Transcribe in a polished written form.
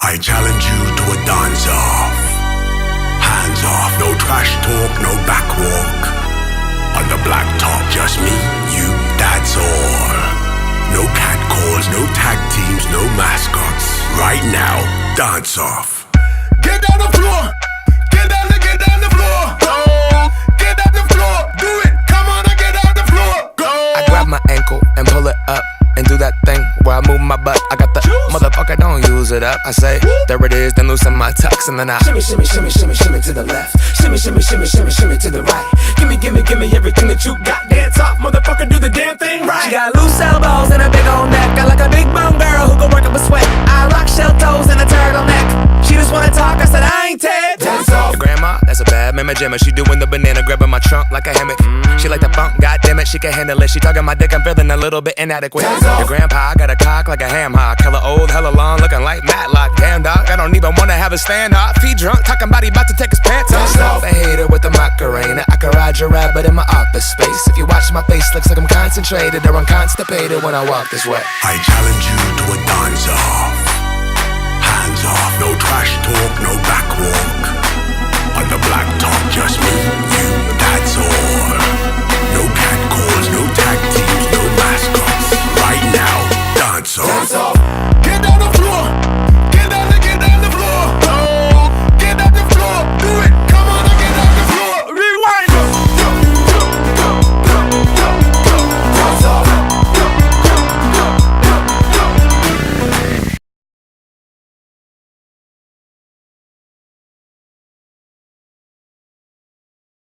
I challenge you to a dance-off. Hands off, no trash talk, no backwalk. On the black top, just me, you, that's all. No cat calls, no tag teams, no mascots. Right now, dance off. Get down the floor. Get down the floor. Go. Get down the floor. Do it. Come on and get down the floor. Go. I grab my ankle and pull it up and do that thing where I move my butt. I got the motherfucker, don't use it up. I say, there it is, then loosen my tux and then I shimmy, shimmy, shimmy, shimmy, shimmy to the left. Shimmy, shimmy, shimmy, shimmy, shimmy to the right. Gimme, gimme, gimme everything that you got. Dance off, motherfucker, do the damn thing right. She got loose elbows and a big old neck. I like a big bone girl who can work up a sweat. I rock shell toes and a turtleneck. She just wanna talk, I said I ain't Ted. Dance off. Your grandma, that's a bad mama jammer. She doing the banana, grabbing my trunk like a hammock. She like the funk, goddamn it, she can handle it. She talking my dick, I'm feeling a little bit inadequate. Your grandpa got a cock like a ham hock. Hella old, hella long, looking like Matlock. Damn dog, I don't even wanna have a stand off. He drunk, talking about he about to take his pants off. A hater with the Macarena. I can ride your rabbit in my office space. If you watch my face, looks like I'm concentrated or I'm constipated when I walk this way. I challenge you to a dance-off. Hands off, no trash talk, no backwalk. On the black top, just me, you, that's all. No cat calls, no tag teams.